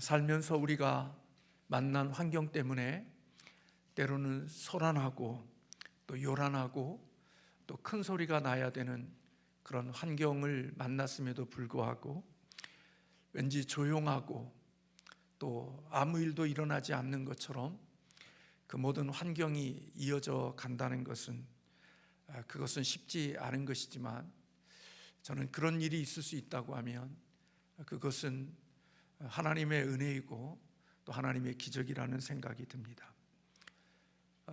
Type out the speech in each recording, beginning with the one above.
살면서 우리가 만난 환경 때문에 때로는 소란하고 또 요란하고 또 큰 소리가 나야 되는 그런 환경을 만났음에도 불구하고 왠지 조용하고 또 아무 일도 일어나지 않는 것처럼 그 모든 환경이 이어져 간다는 것은 그것은 쉽지 않은 것이지만 저는 그런 일이 있을 수 있다고 하면 그것은 하나님의 은혜이고 또 하나님의 기적이라는 생각이 듭니다.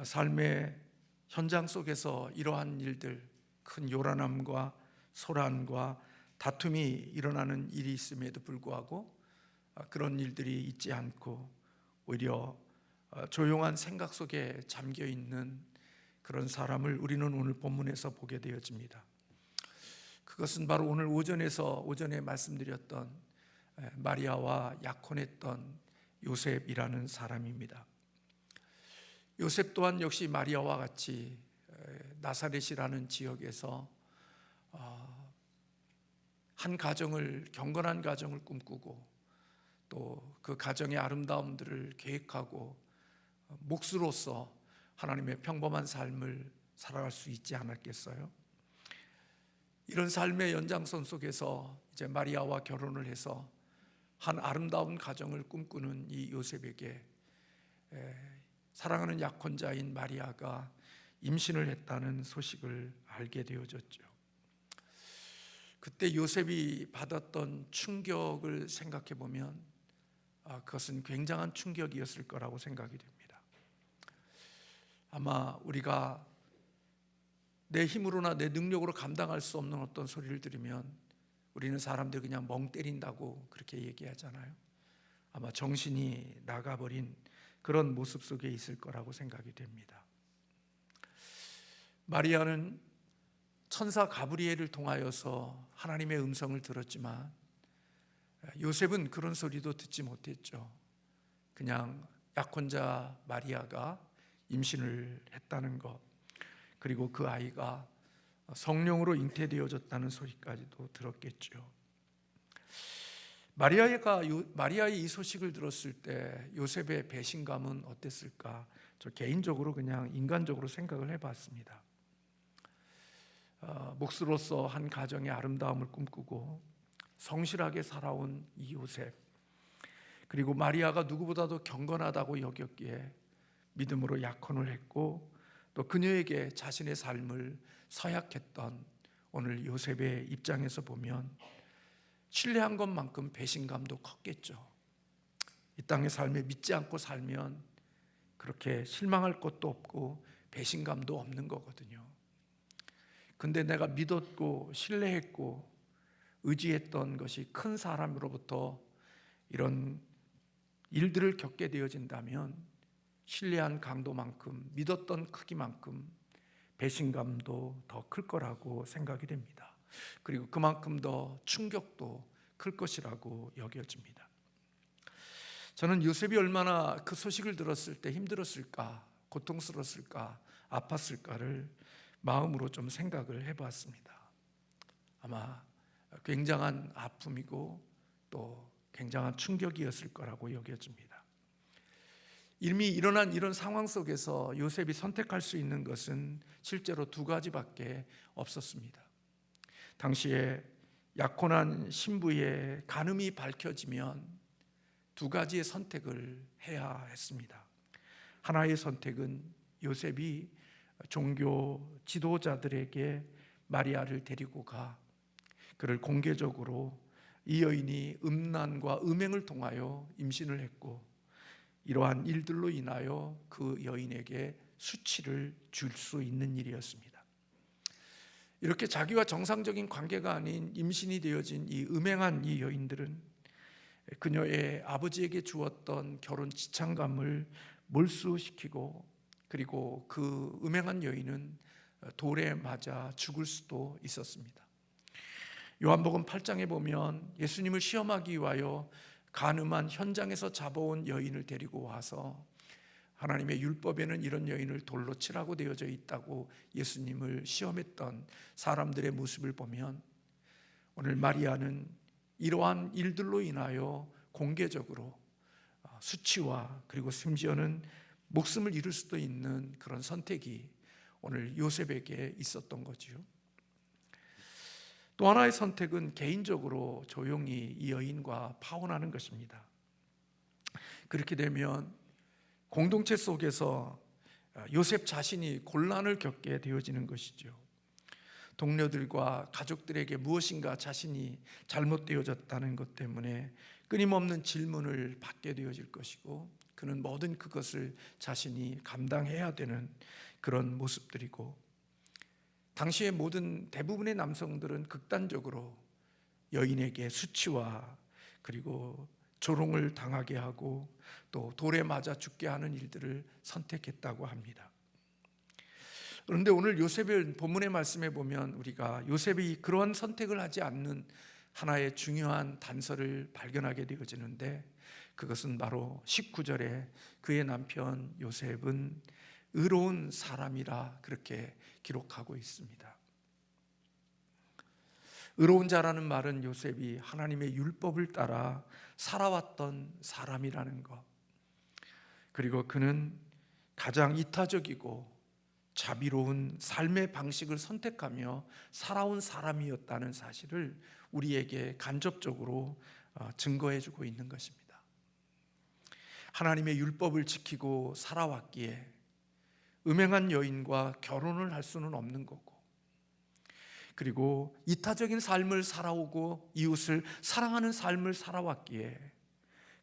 삶의 현장 속에서 이러한 일들, 큰 요란함과 소란과 다툼이 일어나는 일이 있음에도 불구하고 그런 일들이 있지 않고 오히려 조용한 생각 속에 잠겨 있는 그런 사람을 우리는 오늘 본문에서 보게 되어집니다. 그것은 바로 오늘 오전에 말씀드렸던 마리아와 약혼했던 요셉이라는 사람입니다. 요셉 또한 역시 마리아와 같이 나사렛이라는 지역에서 한 가정을, 경건한 가정을 꿈꾸고 또 그 가정의 아름다움들을 계획하고 몫으로서 하나님의 평범한 삶을 살아갈 수 있지 않았겠어요? 이런 삶의 연장선 속에서 이제 마리아와 결혼을 해서 한 아름다운 가정을 꿈꾸는 이 요셉에게 사랑하는 약혼자인 마리아가 임신을 했다는 소식을 알게 되어졌죠. 그때 요셉이 받았던 충격을 생각해 보면 그것은 굉장한 충격이었을 거라고 생각이 됩니다. 아마 우리가 내 힘으로나 내 능력으로 감당할 수 없는 어떤 소리를 들으면 우리는 사람들 그냥 멍 때린다고 그렇게 얘기하잖아요. 아마 정신이 나가버린 그런 모습 속에 있을 거라고 생각이 됩니다. 마리아는 천사 가브리엘을 통하여서 하나님의 음성을 들었지만 요셉은 그런 소리도 듣지 못했죠. 그냥 약혼자 마리아가 임신을 했다는 것, 그리고 그 아이가 성령으로 잉태되어졌다는 소리까지도 들었겠죠. 마리아의 이 소식을 들었을 때 요셉의 배신감은 어땠을까? 저 개인적으로 그냥 인간적으로 생각을 해봤습니다. 몫으로서 한 가정의 아름다움을 꿈꾸고 성실하게 살아온 이 요셉, 그리고 마리아가 누구보다도 경건하다고 여겼기에 믿음으로 약혼을 했고 또 그녀에게 자신의 삶을 서약했던 오늘 요셉의 입장에서 보면 신뢰한 것만큼 배신감도 컸겠죠. 이 땅의 삶에 믿지 않고 살면 그렇게 실망할 것도 없고 배신감도 없는 거거든요. 근데 내가 믿었고 신뢰했고 의지했던 것이 큰 사람으로부터 이런 일들을 겪게 되어진다면 신뢰한 강도만큼, 믿었던 크기만큼 배신감도 더 클 거라고 생각이 됩니다. 그리고 그만큼 더 충격도 클 것이라고 여겨집니다. 저는 요셉이 얼마나 그 소식을 들었을 때 힘들었을까, 고통스러웠을까, 아팠을까를 마음으로 좀 생각을 해봤습니다. 아마 굉장한 아픔이고 또 굉장한 충격이었을 거라고 여겨집니다. 이미 일어난 이런 상황 속에서 요셉이 선택할 수 있는 것은 실제로 두 가지밖에 없었습니다. 당시에 약혼한 신부의 간음이 밝혀지면 두 가지의 선택을 해야 했습니다. 하나의 선택은 요셉이 종교 지도자들에게 마리아를 데리고 가 그를 공개적으로 이 여인이 음란과 음행을 통하여 임신을 했고 이러한 일들로 인하여 그 여인에게 수치를 줄 수 있는 일이었습니다. 이렇게 자기와 정상적인 관계가 아닌 임신이 되어진 이 음행한 이 여인들은 그녀의 아버지에게 주었던 결혼 지창감을 몰수시키고 그리고 그 음행한 여인은 돌에 맞아 죽을 수도 있었습니다. 요한복음 8장에 보면 예수님을 시험하기 위하여 간음한 현장에서 잡아온 여인을 데리고 와서 하나님의 율법에는 이런 여인을 돌로 치라고 되어져 있다고 예수님을 시험했던 사람들의 모습을 보면 오늘 마리아는 이러한 일들로 인하여 공개적으로 수치와 그리고 심지어는 목숨을 잃을 수도 있는 그런 선택이 오늘 요셉에게 있었던 거지요. 또 하나의 선택은 개인적으로 조용히 이 여인과 파혼하는 것입니다. 그렇게 되면 공동체 속에서 요셉 자신이 곤란을 겪게 되어지는 것이죠. 동료들과 가족들에게 무엇인가 자신이 잘못되어졌다는 것 때문에 끊임없는 질문을 받게 되어질 것이고, 그는 모든 그것을 자신이 감당해야 되는 그런 모습들이고, 당시의 대부분의 남성들은 극단적으로 여인에게 수치와 그리고 조롱을 당하게 하고 또 돌에 맞아 죽게 하는 일들을 선택했다고 합니다. 그런데 오늘 요셉의 본문의 말씀에 보면 우리가 요셉이 그러한 선택을 하지 않는 하나의 중요한 단서를 발견하게 되어지는데, 그것은 바로 19절에 그의 남편 요셉은 의로운 사람이라 그렇게 기록하고 있습니다. 의로운 자라는 말은 요셉이 하나님의 율법을 따라 살아왔던 사람이라는 것, 그리고 그는 가장 이타적이고 자비로운 삶의 방식을 선택하며 살아온 사람이었다는 사실을 우리에게 간접적으로 증거해주고 있는 것입니다. 하나님의 율법을 지키고 살아왔기에 음행한 여인과 결혼을 할 수는 없는 거고, 그리고 이타적인 삶을 살아오고 이웃을 사랑하는 삶을 살아왔기에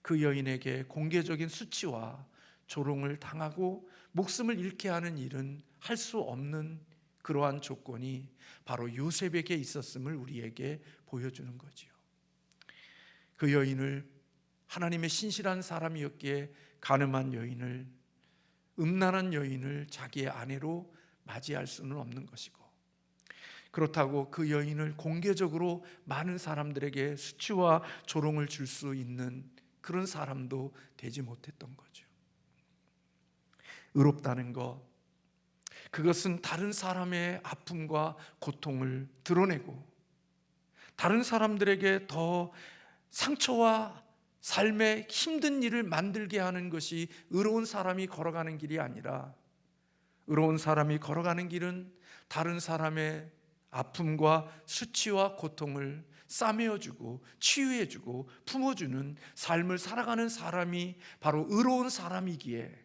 그 여인에게 공개적인 수치와 조롱을 당하고 목숨을 잃게 하는 일은 할 수 없는 그러한 조건이 바로 요셉에게 있었음을 우리에게 보여주는 거지요. 그 여인을, 하나님의 신실한 사람이었기에 간음한 여인을, 음란한 여인을 자기의 아내로 맞이할 수는 없는 것이고, 그렇다고 그 여인을 공개적으로 많은 사람들에게 수치와 조롱을 줄 수 있는 그런 사람도 되지 못했던 거죠. 의롭다는 것, 그것은 다른 사람의 아픔과 고통을 드러내고 다른 사람들에게 더 상처와 삶의 힘든 일을 만들게 하는 것이 의로운 사람이 걸어가는 길이 아니라, 의로운 사람이 걸어가는 길은 다른 사람의 아픔과 수치와 고통을 싸매어주고 치유해주고 품어주는 삶을 살아가는 사람이 바로 의로운 사람이기에,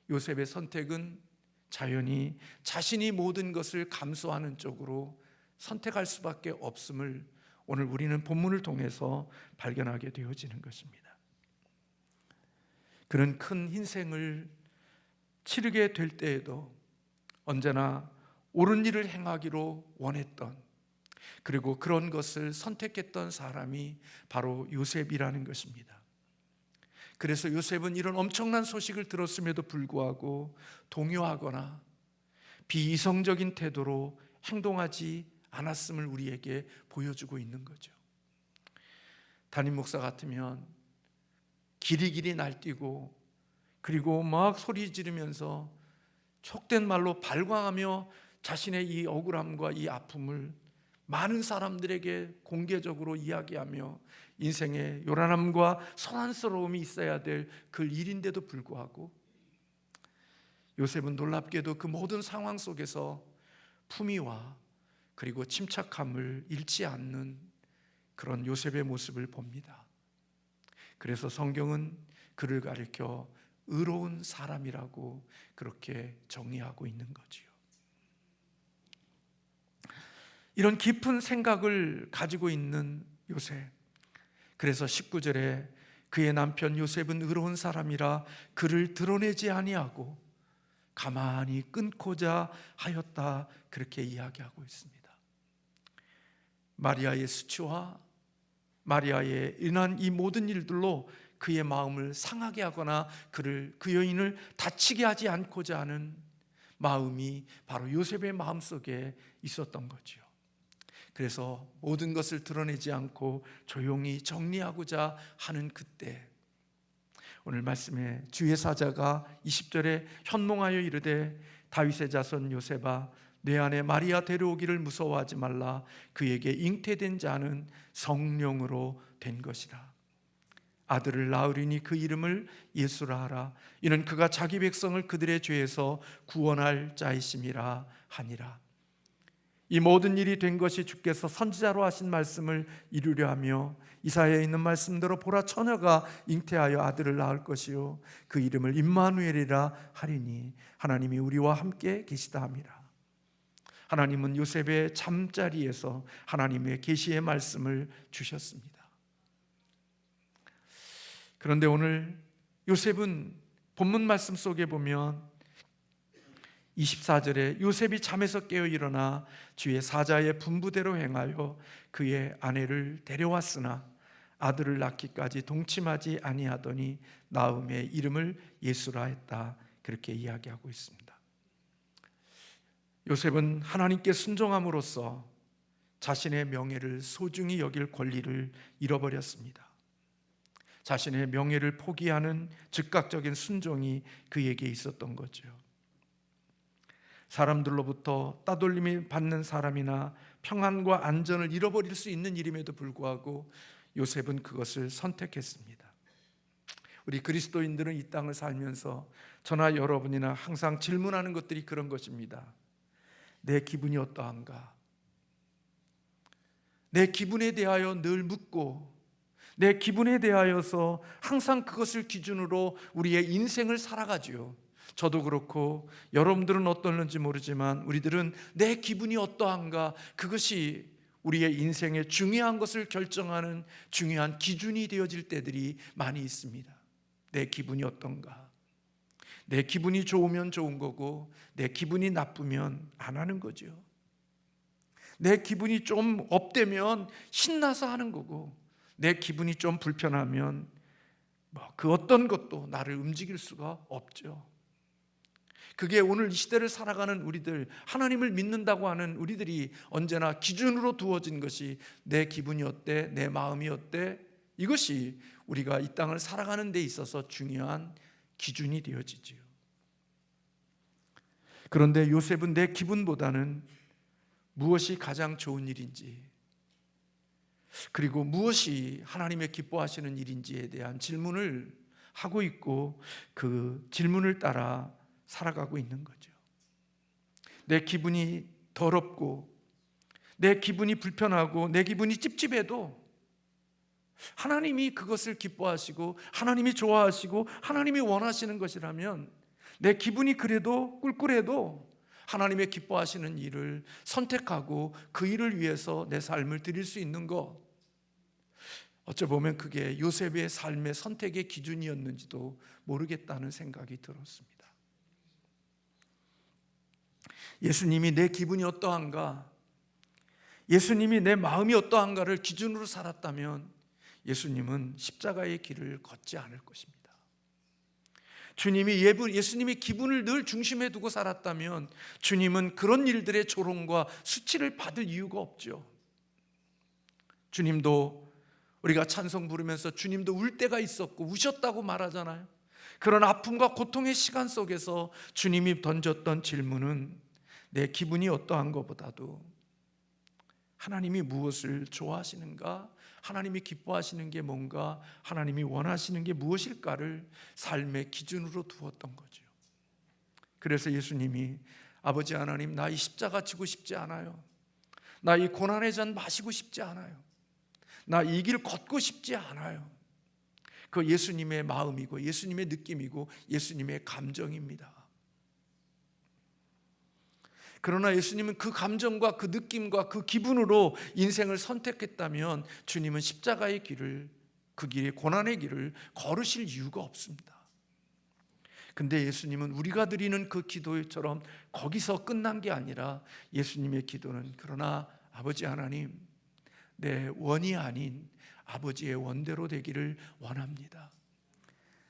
요셉의 선택은 자연히 자신이 모든 것을 감수하는 쪽으로 선택할 수밖에 없음을 오늘 우리는 본문을 통해서 발견하게 되어지는 것입니다. 그런 큰 희생을 치르게 될 때에도 언제나 옳은 일을 행하기로 원했던, 그리고 그런 것을 선택했던 사람이 바로 요셉이라는 것입니다. 그래서 요셉은 이런 엄청난 소식을 들었음에도 불구하고 동요하거나 비이성적인 태도로 행동하지 않았음을 우리에게 보여주고 있는 거죠. 담임 목사 같으면 길이길이 날뛰고 그리고 막 소리 지르면서 촉된 말로 발광하며 자신의 이 억울함과 이 아픔을 많은 사람들에게 공개적으로 이야기하며 인생의 요란함과 소란스러움이 있어야 될 그 일인데도 불구하고, 요셉은 놀랍게도 그 모든 상황 속에서 품위와 그리고 침착함을 잃지 않는 그런 요셉의 모습을 봅니다. 그래서 성경은 그를 가리켜 의로운 사람이라고 그렇게 정의하고 있는 거지요. 이런 깊은 생각을 가지고 있는 요셉, 그래서 19절에 그의 남편 요셉은 의로운 사람이라 그를 드러내지 아니하고 가만히 끊고자 하였다, 그렇게 이야기하고 있습니다. 마리아의 수치와 마리아의 인한 이 모든 일들로 그의 마음을 상하게 하거나 그 여인을 다치게 하지 않고자 하는 마음이 바로 요셉의 마음속에 있었던 거죠. 그래서 모든 것을 드러내지 않고 조용히 정리하고자 하는 그때, 오늘 말씀에 주의 사자가 20절에 현몽하여 이르되 다윗의 자손 요셉아 내 안에 마리아 데려오기를 무서워하지 말라. 그에게 잉태된 자는 성령으로 된 것이라. 아들을 낳으리니 그 이름을 예수라 하라. 이는 그가 자기 백성을 그들의 죄에서 구원할 자이심이라 하니라. 이 모든 일이 된 것이 주께서 선지자로 하신 말씀을 이루려 하며 이사야에 있는 말씀대로 보라, 처녀가 잉태하여 아들을 낳을 것이요 그 이름을 임마누엘이라 하리니 하나님이 우리와 함께 계시다 함이라. 하나님은 요셉의 잠자리에서 하나님의 계시의 말씀을 주셨습니다. 그런데 오늘 요셉은 본문 말씀 속에 보면 24절에 요셉이 잠에서 깨어 일어나 주의 사자의 분부대로 행하여 그의 아내를 데려왔으나 아들을 낳기까지 동침하지 아니하더니 나음의 이름을 예수라 했다. 그렇게 이야기하고 있습니다. 요셉은 하나님께 순종함으로써 자신의 명예를 소중히 여길 권리를 잃어버렸습니다. 자신의 명예를 포기하는 즉각적인 순종이 그에게 있었던 거죠. 사람들로부터 따돌림이 받는 사람이나 평안과 안전을 잃어버릴 수 있는 일임에도 불구하고 요셉은 그것을 선택했습니다. 우리 그리스도인들은 이 땅을 살면서 저나 여러분이나 항상 질문하는 것들이 그런 것입니다. 내 기분이 어떠한가? 내 기분에 대하여 늘 묻고 내 기분에 대하여서 항상 그것을 기준으로 우리의 인생을 살아가지요. 저도 그렇고 여러분들은 어떨는지 모르지만 우리들은 내 기분이 어떠한가, 그것이 우리의 인생의 중요한 것을 결정하는 중요한 기준이 되어질 때들이 많이 있습니다. 내 기분이 어떤가? 내 기분이 좋으면 좋은 거고 내 기분이 나쁘면 안 하는 거죠. 내 기분이 좀 업되면 신나서 하는 거고 내 기분이 좀 불편하면 그 어떤 것도 나를 움직일 수가 없죠. 그게 오늘 이 시대를 살아가는 우리들, 하나님을 믿는다고 하는 우리들이 언제나 기준으로 두어진 것이 내 기분이 어때? 내 마음이 어때? 이것이 우리가 이 땅을 살아가는 데 있어서 중요한 기준이 되어지지요. 그런데 요셉은 내 기분보다는 무엇이 가장 좋은 일인지, 그리고 무엇이 하나님의 기뻐하시는 일인지에 대한 질문을 하고 있고 그 질문을 따라 살아가고 있는 거죠. 내 기분이 더럽고 내 기분이 불편하고 내 기분이 찝찝해도 하나님이 그것을 기뻐하시고 하나님이 좋아하시고 하나님이 원하시는 것이라면 내 기분이 그래도 꿀꿀해도 하나님의 기뻐하시는 일을 선택하고 그 일을 위해서 내 삶을 드릴 수 있는 것, 어쩌보면 그게 요셉의 삶의 선택의 기준이었는지도 모르겠다는 생각이 들었습니다. 예수님이 내 기분이 어떠한가, 예수님이 내 마음이 어떠한가를 기준으로 살았다면 예수님은 십자가의 길을 걷지 않을 것입니다. 예수님이 기분을 늘 중심에 두고 살았다면 주님은 그런 일들의 조롱과 수치를 받을 이유가 없죠. 주님도, 우리가 찬송 부르면서 주님도 울 때가 있었고 우셨다고 말하잖아요. 그런 아픔과 고통의 시간 속에서 주님이 던졌던 질문은 내 기분이 어떠한 것보다도 하나님이 무엇을 좋아하시는가, 하나님이 기뻐하시는 게 뭔가, 하나님이 원하시는 게 무엇일까를 삶의 기준으로 두었던 거죠. 그래서 예수님이 아버지 하나님, 나 이 십자가 지고 싶지 않아요. 나 이 고난의 잔 마시고 싶지 않아요. 나 이 길 걷고 싶지 않아요. 그 예수님의 마음이고 예수님의 느낌이고 예수님의 감정입니다. 그러나 예수님은 그 감정과 그 느낌과 그 기분으로 인생을 선택했다면 주님은 십자가의 길을, 그 길의 고난의 길을 걸으실 이유가 없습니다. 근데 예수님은 우리가 드리는 그 기도처럼 거기서 끝난 게 아니라 예수님의 기도는, 그러나 아버지 하나님, 내 원이 아닌 아버지의 원대로 되기를 원합니다.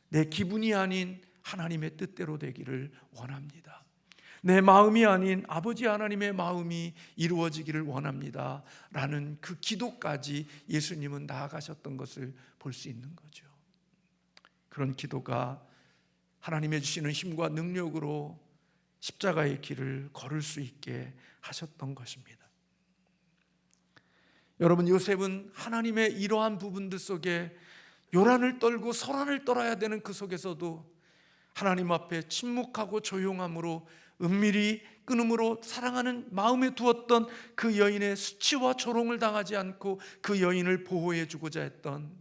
내 기분이 아닌 하나님의 뜻대로 되기를 원합니다. 내 마음이 아닌 아버지 하나님의 마음이 이루어지기를 원합니다 라는 그 기도까지 예수님은 나아가셨던 것을 볼 수 있는 거죠. 그런 기도가 하나님의 주시는 힘과 능력으로 십자가의 길을 걸을 수 있게 하셨던 것입니다. 여러분, 요셉은 하나님의 이러한 부분들 속에 요란을 떨고 소란을 떨어야 되는 그 속에서도 하나님 앞에 침묵하고 조용함으로 은밀히 끊음으로 사랑하는 마음에 두었던 그 여인의 수치와 조롱을 당하지 않고 그 여인을 보호해 주고자 했던,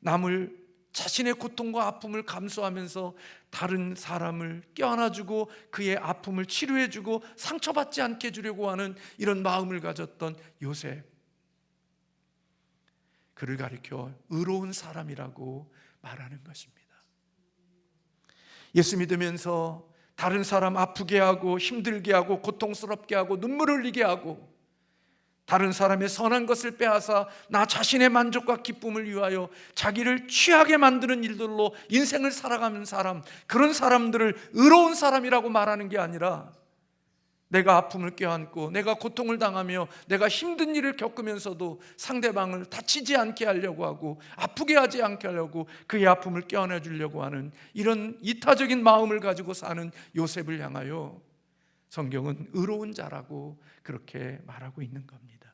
남을 자신의 고통과 아픔을 감수하면서 다른 사람을 껴안아주고 그의 아픔을 치료해주고 상처받지 않게 해주려고 하는 이런 마음을 가졌던 요셉, 그를 가리켜 의로운 사람이라고 말하는 것입니다. 예수 믿으면서 다른 사람 아프게 하고 힘들게 하고 고통스럽게 하고 눈물 흘리게 하고 다른 사람의 선한 것을 빼앗아 나 자신의 만족과 기쁨을 위하여 자기를 취하게 만드는 일들로 인생을 살아가는 사람, 그런 사람들을 의로운 사람이라고 말하는 게 아니라, 내가 아픔을 껴안고 내가 고통을 당하며 내가 힘든 일을 겪으면서도 상대방을 다치지 않게 하려고 하고 아프게 하지 않게 하려고 그의 아픔을 껴안아 주려고 하는 이런 이타적인 마음을 가지고 사는 요셉을 향하여 성경은 의로운 자라고 그렇게 말하고 있는 겁니다.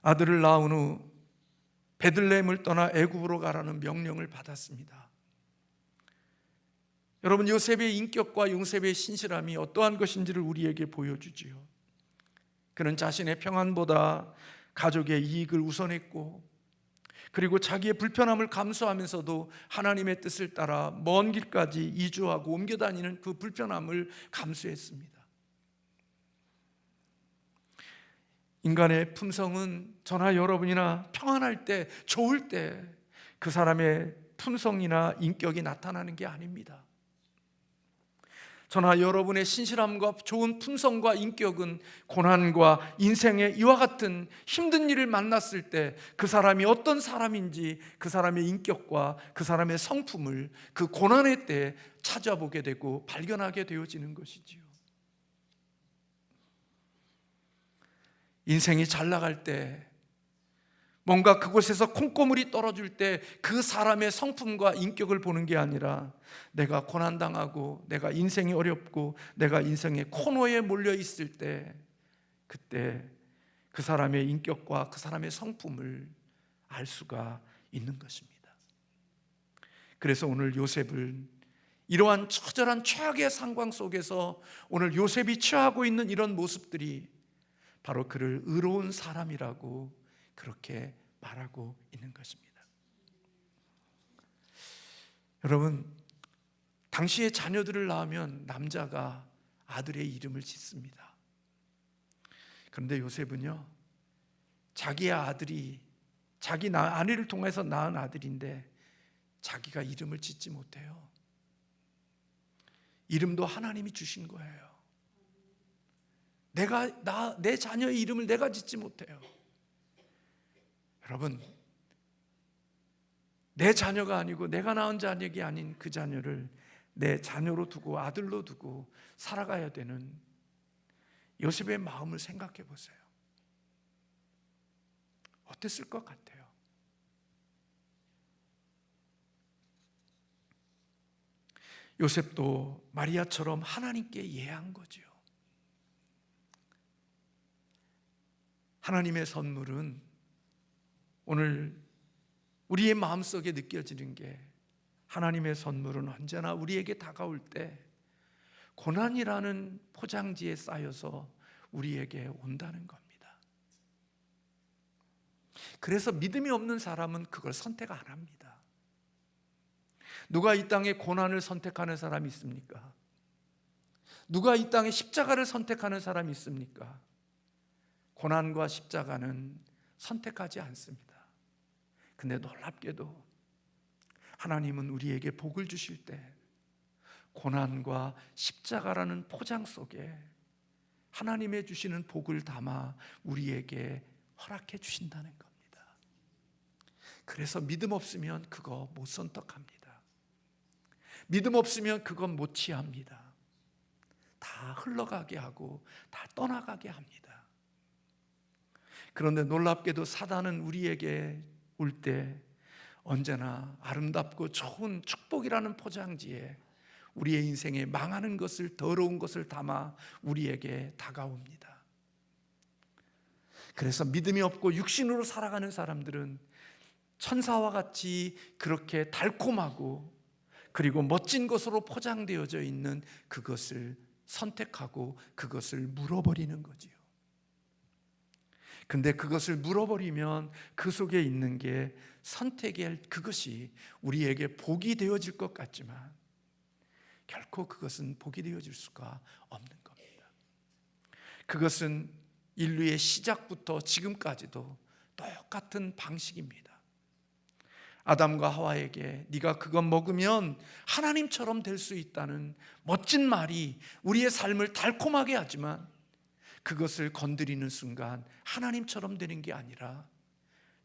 아들을 낳은 후 베들레헴을 떠나 애굽으로 가라는 명령을 받았습니다. 여러분, 요셉의 인격과 요셉의 신실함이 어떠한 것인지를 우리에게 보여주지요. 그는 자신의 평안보다 가족의 이익을 우선했고, 그리고 자기의 불편함을 감수하면서도 하나님의 뜻을 따라 먼 길까지 이주하고 옮겨 다니는 그 불편함을 감수했습니다. 인간의 품성은 저나 여러분이나 평안할 때, 좋을 때 그 사람의 품성이나 인격이 나타나는 게 아닙니다. 저나 여러분의 신실함과 좋은 품성과 인격은 고난과 인생의 이와 같은 힘든 일을 만났을 때 그 사람이 어떤 사람인지 그 사람의 인격과 그 사람의 성품을 그 고난의 때에 찾아보게 되고 발견하게 되어지는 것이지요. 인생이 잘 나갈 때, 뭔가 그곳에서 콩고물이 떨어질 때 그 사람의 성품과 인격을 보는 게 아니라, 내가 고난당하고 내가 인생이 어렵고 내가 인생의 코너에 몰려 있을 때, 그때 그 사람의 인격과 그 사람의 성품을 알 수가 있는 것입니다. 그래서 오늘 요셉을 이러한 처절한 최악의 상황 속에서 오늘 요셉이 취하고 있는 이런 모습들이 바로 그를 의로운 사람이라고 그렇게 말하고 있는 것입니다. 여러분, 당시에 자녀들을 낳으면 남자가 아들의 이름을 짓습니다. 그런데 요셉은요, 자기의 아들이 자기 아내를 통해서 낳은 아들인데 자기가 이름을 짓지 못해요. 이름도 하나님이 주신 거예요. 내 자녀의 이름을 내가 짓지 못해요. 여러분, 내 자녀가 아니고 내가 낳은 자녀가 아닌 그 자녀를 내 자녀로 두고 아들로 두고 살아가야 되는 요셉의 마음을 생각해 보세요. 어땠을 것 같아요? 요셉도 마리아처럼 하나님께 예한 거죠. 하나님의 선물은 오늘 우리의 마음속에 느껴지는 게, 하나님의 선물은 언제나 우리에게 다가올 때 고난이라는 포장지에 쌓여서 우리에게 온다는 겁니다. 그래서 믿음이 없는 사람은 그걸 선택 안 합니다. 누가 이 땅에 고난을 선택하는 사람이 있습니까? 누가 이 땅에 십자가를 선택하는 사람이 있습니까? 고난과 십자가는 선택하지 않습니다. 근데 놀랍게도 하나님은 우리에게 복을 주실 때 고난과 십자가라는 포장 속에 하나님의 주시는 복을 담아 우리에게 허락해 주신다는 겁니다. 그래서 믿음 없으면 그거 못 선택합니다. 믿음 없으면 그건 못 취합니다. 다 흘러가게 하고 다 떠나가게 합니다. 그런데 놀랍게도 사단은 우리에게 올 때 언제나 아름답고 좋은 축복이라는 포장지에 우리의 인생에 망하는 것을, 더러운 것을 담아 우리에게 다가옵니다. 그래서 믿음이 없고 육신으로 살아가는 사람들은 천사와 같이 그렇게 달콤하고 그리고 멋진 것으로 포장되어져 있는 그것을 선택하고 그것을 물어버리는 거지요. 근데 그것을 물어버리면 그 속에 있는 게 선택의 그것이 우리에게 복이 되어질 것 같지만 결코 그것은 복이 되어질 수가 없는 겁니다. 그것은 인류의 시작부터 지금까지도 똑같은 방식입니다. 아담과 하와에게 네가 그것 먹으면 하나님처럼 될 수 있다는 멋진 말이 우리의 삶을 달콤하게 하지만 그것을 건드리는 순간 하나님처럼 되는 게 아니라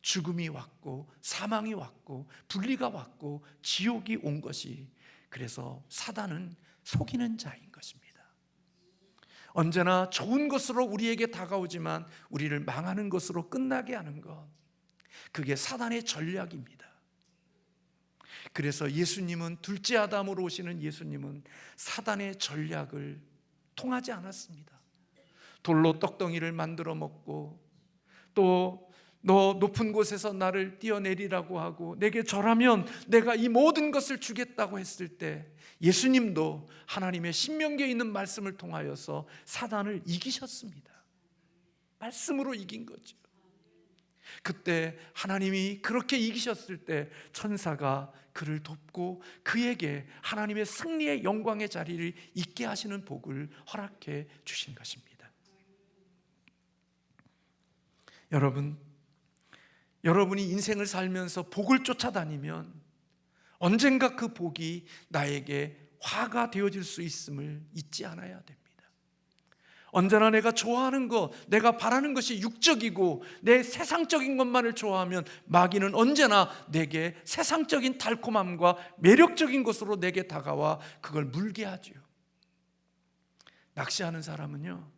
죽음이 왔고 사망이 왔고 분리가 왔고 지옥이 온 것이, 그래서 사단은 속이는 자인 것입니다. 언제나 좋은 것으로 우리에게 다가오지만 우리를 망하는 것으로 끝나게 하는 것, 그게 사단의 전략입니다. 그래서 예수님은, 둘째 아담으로 오시는 예수님은 사단의 전략을 통하지 않았습니다. 돌로 떡덩이를 만들어 먹고 또 너 높은 곳에서 나를 띄어내리라고 하고 내게 절하면 내가 이 모든 것을 주겠다고 했을 때 예수님도 하나님의 신명기에 있는 말씀을 통하여서 사단을 이기셨습니다. 말씀으로 이긴 거죠. 그때 하나님이 그렇게 이기셨을 때 천사가 그를 돕고 그에게 하나님의 승리의 영광의 자리를 있게 하시는 복을 허락해 주신 것입니다. 여러분이 인생을 살면서 복을 쫓아다니면 언젠가 그 복이 나에게 화가 되어질 수 있음을 잊지 않아야 됩니다. 언제나 내가 좋아하는 것, 내가 바라는 것이 육적이고 내 세상적인 것만을 좋아하면 마귀는 언제나 내게 세상적인 달콤함과 매력적인 것으로 내게 다가와 그걸 물게 하죠. 낚시하는 사람은요,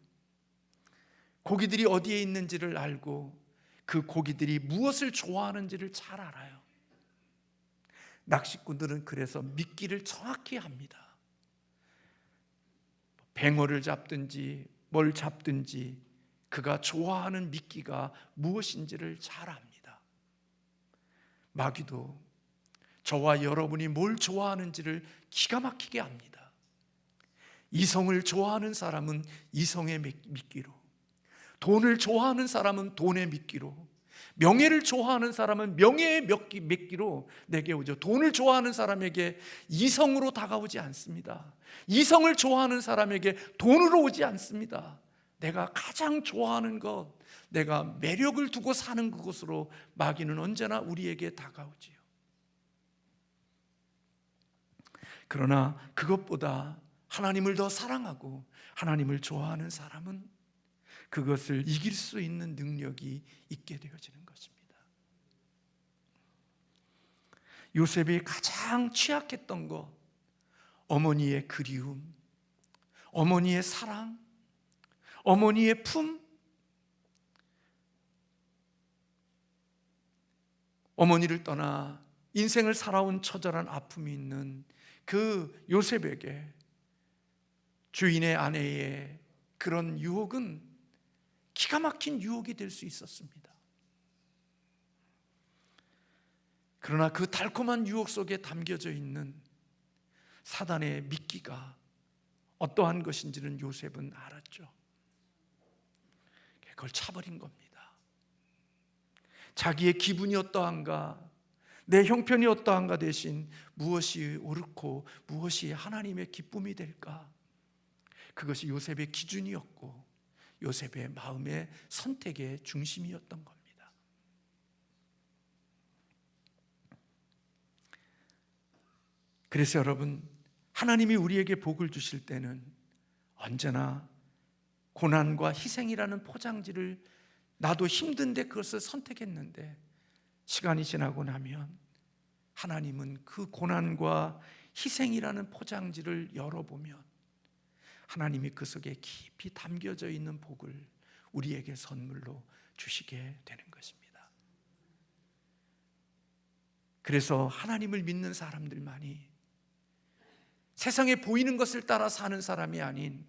고기들이 어디에 있는지를 알고 그 고기들이 무엇을 좋아하는지를 잘 알아요. 낚시꾼들은 그래서 미끼를 정확히 합니다. 뱅어를 잡든지 뭘 잡든지 그가 좋아하는 미끼가 무엇인지를 잘 압니다. 마귀도 저와 여러분이 뭘 좋아하는지를 기가 막히게 압니다. 이성을 좋아하는 사람은 이성의 미끼로, 돈을 좋아하는 사람은 돈의 미끼로, 명예를 좋아하는 사람은 명예의 미끼로 내게 오죠. 돈을 좋아하는 사람에게 이성으로 다가오지 않습니다. 이성을 좋아하는 사람에게 돈으로 오지 않습니다. 내가 가장 좋아하는 것, 내가 매력을 두고 사는 그것으로 마귀는 언제나 우리에게 다가오지요. 그러나 그것보다 하나님을 더 사랑하고 하나님을 좋아하는 사람은 그것을 이길 수 있는 능력이 있게 되어지는 것입니다. 요셉이 가장 취약했던 것, 어머니의 그리움, 어머니의 사랑, 어머니의 품, 어머니를 떠나 인생을 살아온 처절한 아픔이 있는 그 요셉에게 주인의 아내의 그런 유혹은 기가 막힌 유혹이 될 수 있었습니다. 그러나 그 달콤한 유혹 속에 담겨져 있는 사단의 미끼가 어떠한 것인지는 요셉은 알았죠. 그걸 차버린 겁니다. 자기의 기분이 어떠한가, 내 형편이 어떠한가 대신 무엇이 옳고 무엇이 하나님의 기쁨이 될까, 그것이 요셉의 기준이었고 요셉의 마음의 선택의 중심이었던 겁니다. 그래서 여러분, 하나님이 우리에게 복을 주실 때는 언제나 고난과 희생이라는 포장지를, 나도 힘든데 그것을 선택했는데 시간이 지나고 나면 하나님은 그 고난과 희생이라는 포장지를 열어보면 하나님이 그 속에 깊이 담겨져 있는 복을 우리에게 선물로 주시게 되는 것입니다. 그래서 하나님을 믿는 사람들만이 세상에 보이는 것을 따라 사는 사람이 아닌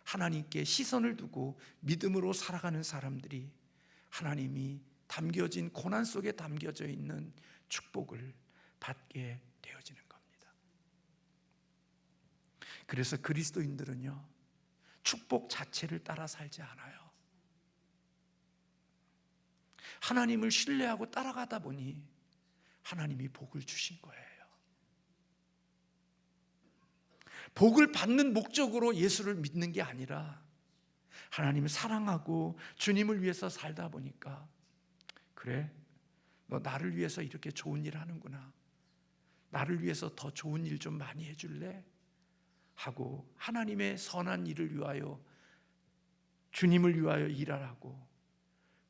하나님께 시선을 두고 믿음으로 살아가는 사람들이 하나님이 담겨진 고난 속에 담겨져 있는 축복을 받게 되어지는 겁니다. 그래서 그리스도인들은요, 축복 자체를 따라 살지 않아요. 하나님을 신뢰하고 따라가다 보니 하나님이 복을 주신 거예요. 복을 받는 목적으로 예수를 믿는 게 아니라 하나님을 사랑하고 주님을 위해서 살다 보니까, 그래, 너 나를 위해서 이렇게 좋은 일 하는구나, 나를 위해서 더 좋은 일 좀 많이 해줄래? 하고 하나님의 선한 일을 위하여, 주님을 위하여 일하라고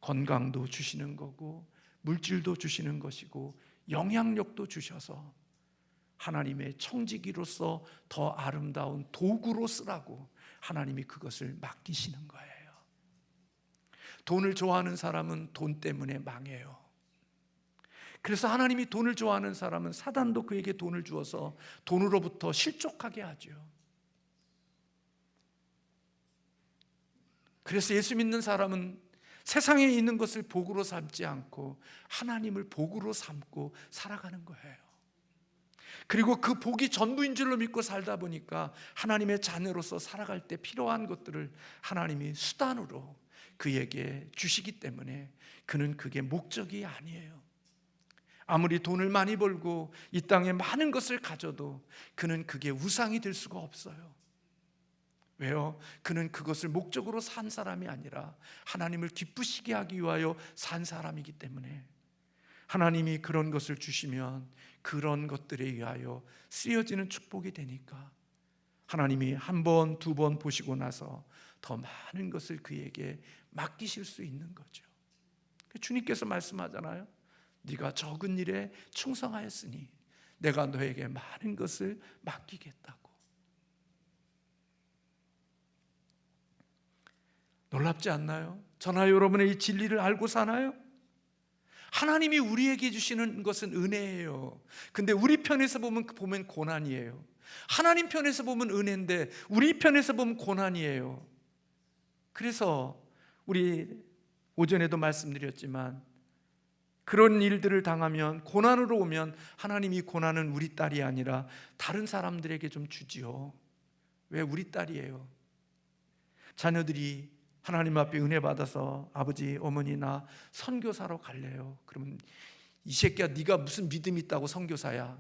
건강도 주시는 거고 물질도 주시는 것이고 영향력도 주셔서 하나님의 청지기로서 더 아름다운 도구로 쓰라고 하나님이 그것을 맡기시는 거예요. 돈을 좋아하는 사람은 돈 때문에 망해요. 그래서 하나님이 돈을 좋아하는 사람은 사단도 그에게 돈을 주어서 돈으로부터 실족하게 하죠. 그래서 예수 믿는 사람은 세상에 있는 것을 복으로 삼지 않고 하나님을 복으로 삼고 살아가는 거예요. 그리고 그 복이 전부인 줄로 믿고 살다 보니까 하나님의 자녀로서 살아갈 때 필요한 것들을 하나님이 수단으로 그에게 주시기 때문에 그는 그게 목적이 아니에요. 아무리 돈을 많이 벌고 이 땅에 많은 것을 가져도 그는 그게 우상이 될 수가 없어요. 왜요? 그는 그것을 목적으로 산 사람이 아니라 하나님을 기쁘시게 하기 위하여 산 사람이기 때문에 하나님이 그런 것을 주시면 그런 것들에 의하여 쓰여지는 축복이 되니까 하나님이 한 번, 두 번 보시고 나서 더 많은 것을 그에게 맡기실 수 있는 거죠. 주님께서 말씀하잖아요. 네가 적은 일에 충성하였으니 내가 너에게 많은 것을 맡기겠다고. 놀랍지 않나요? 저나 여러분의 이 진리를 알고 사나요? 하나님이 우리에게 주시는 것은 은혜예요. 근데 우리 편에서 보면 고난이에요. 하나님 편에서 보면 은혜인데 우리 편에서 보면 고난이에요. 그래서 우리 오전에도 말씀드렸지만 그런 일들을 당하면, 고난으로 오면 하나님이 고난은 우리 딸이 아니라 다른 사람들에게 좀 주지요. 왜 우리 딸이에요? 자녀들이 하나님 앞에 은혜 받아서 아버지, 어머니 나 선교사로 갈래요. 그러면 이 새끼야 네가 무슨 믿음이 있다고 선교사야.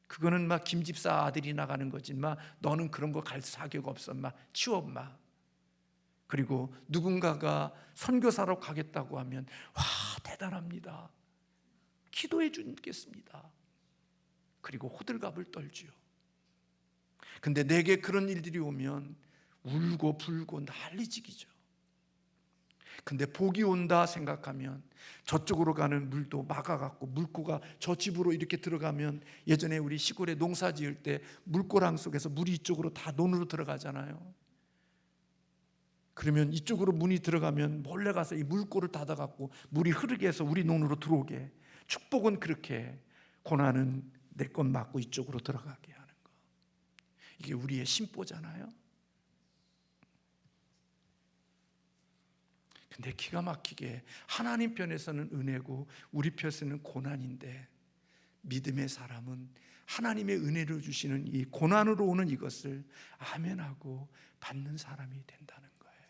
그거는 막 김집사 아들이 나가는 거지. 막 너는 그런 거 갈 자격 없어. 막 치워 막. 그리고 누군가가 선교사로 가겠다고 하면 와 대단합니다. 기도해 주겠습니다. 그리고 호들갑을 떨지요. 근데 내게 그런 일들이 오면 울고 불고 난리지기죠. 근데 복이 온다 생각하면 저쪽으로 가는 물도 막아갖고 물고가 저 집으로 이렇게 들어가면, 예전에 우리 시골에 농사 지을 때 물고랑 속에서 물이 이쪽으로 다 논으로 들어가잖아요. 그러면 이쪽으로 문이 들어가면 몰래 가서 이 물고를 닫아갖고 물이 흐르게 해서 우리 논으로 들어오게. 축복은 그렇게, 고난은 내 것 맞고 이쪽으로 들어가게 하는 거. 이게 우리의 심보잖아요. 근데 기가 막히게 하나님 편에서는 은혜고 우리 편에서는 고난인데, 믿음의 사람은 하나님의 은혜를 주시는 이 고난으로 오는 이것을 아멘하고 받는 사람이 된다는 거예요.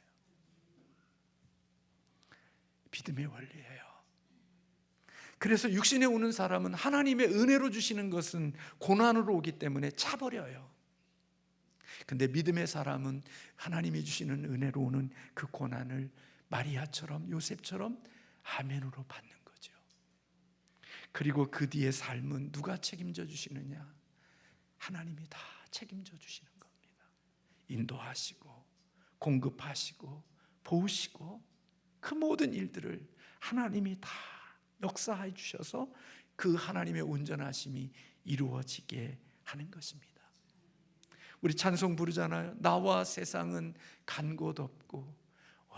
믿음의 원리예요. 그래서 육신에 오는 사람은 하나님의 은혜로 주시는 것은 고난으로 오기 때문에 차버려요. 근데 믿음의 사람은 하나님이 주시는 은혜로 오는 그 고난을 마리아처럼 요셉처럼 아멘으로 받는 거죠. 그리고 그 뒤의 삶은 누가 책임져 주시느냐? 하나님이 다 책임져 주시는 겁니다. 인도하시고 공급하시고 보우시고 그 모든 일들을 하나님이 다 역사해 주셔서 그 하나님의 온전하심이 이루어지게 하는 것입니다. 우리 찬송 부르잖아요. 나와 세상은 간 곳 없고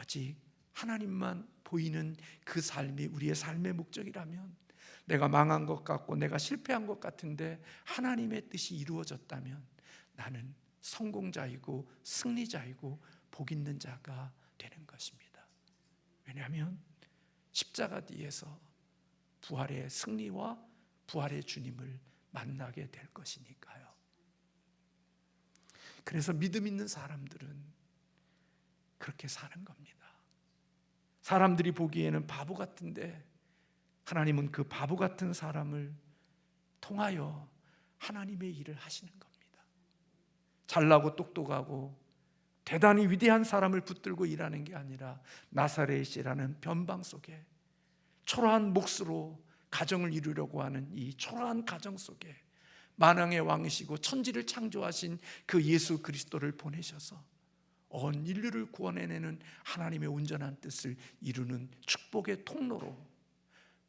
오직 하나님만 보이는 그 삶이 우리의 삶의 목적이라면, 내가 망한 것 같고 내가 실패한 것 같은데 하나님의 뜻이 이루어졌다면 나는 성공자이고 승리자이고 복 있는 자가 되는 것입니다. 왜냐하면 십자가 뒤에서 부활의 승리와 부활의 주님을 만나게 될 것이니까요. 그래서 믿음 있는 사람들은 그렇게 사는 겁니다. 사람들이 보기에는 바보 같은데 하나님은 그 바보 같은 사람을 통하여 하나님의 일을 하시는 겁니다. 잘나고 똑똑하고 대단히 위대한 사람을 붙들고 일하는 게 아니라 나사렛이라는 변방 속에 초라한 몫으로 가정을 이루려고 하는 이 초라한 가정 속에 만왕의 왕이시고 천지를 창조하신 그 예수 그리스도를 보내셔서 온 인류를 구원해내는 하나님의 온전한 뜻을 이루는 축복의 통로로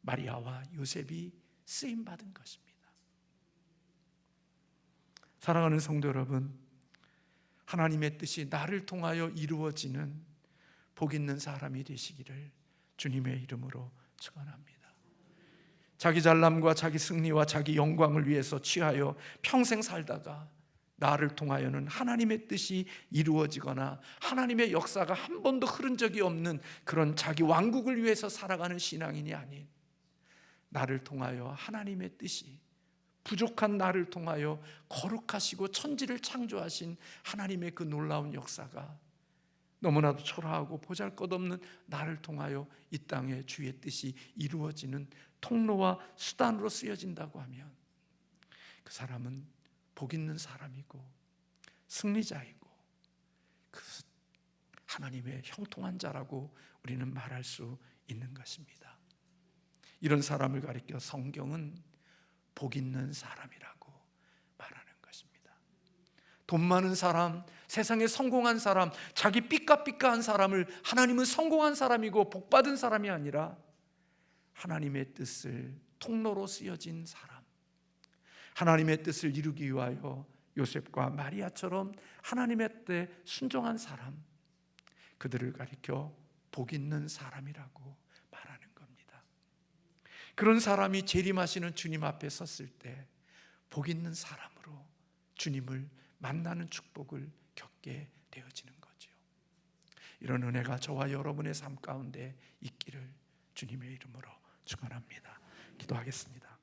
마리아와 요셉이 쓰임받은 것입니다. 사랑하는 성도 여러분, 하나님의 뜻이 나를 통하여 이루어지는 복 있는 사람이 되시기를 주님의 이름으로 축원합니다. 자기 잘남과 자기 승리와 자기 영광을 위해서 취하여 평생 살다가 나를 통하여는 하나님의 뜻이 이루어지거나 하나님의 역사가 한 번도 흐른 적이 없는 그런 자기 왕국을 위해서 살아가는 신앙인이 아닌, 나를 통하여 하나님의 뜻이, 부족한 나를 통하여 거룩하시고 천지를 창조하신 하나님의 그 놀라운 역사가 너무나도 초라하고 보잘것없는 나를 통하여 이 땅에 주의 뜻이 이루어지는 통로와 수단으로 쓰여진다고 하면 그 사람은 복 있는 사람이고 승리자이고 그 하나님의 형통한 자라고 우리는 말할 수 있는 것입니다. 이런 사람을 가리켜 성경은 복 있는 사람이라고 말하는 것입니다. 돈 많은 사람, 세상에 성공한 사람, 자기 삐까삐까한 사람을 하나님은 성공한 사람이고 복받은 사람이 아니라 하나님의 뜻을 통로로 쓰여진 사람, 하나님의 뜻을 이루기 위하여 요셉과 마리아처럼 하나님의 뜻에 순종한 사람, 그들을 가리켜 복 있는 사람이라고 말하는 겁니다. 그런 사람이 재림하시는 주님 앞에 섰을 때 복 있는 사람으로 주님을 만나는 축복을 겪게 되어지는 거죠. 이런 은혜가 저와 여러분의 삶 가운데 있기를 주님의 이름으로 축원합니다. 기도하겠습니다.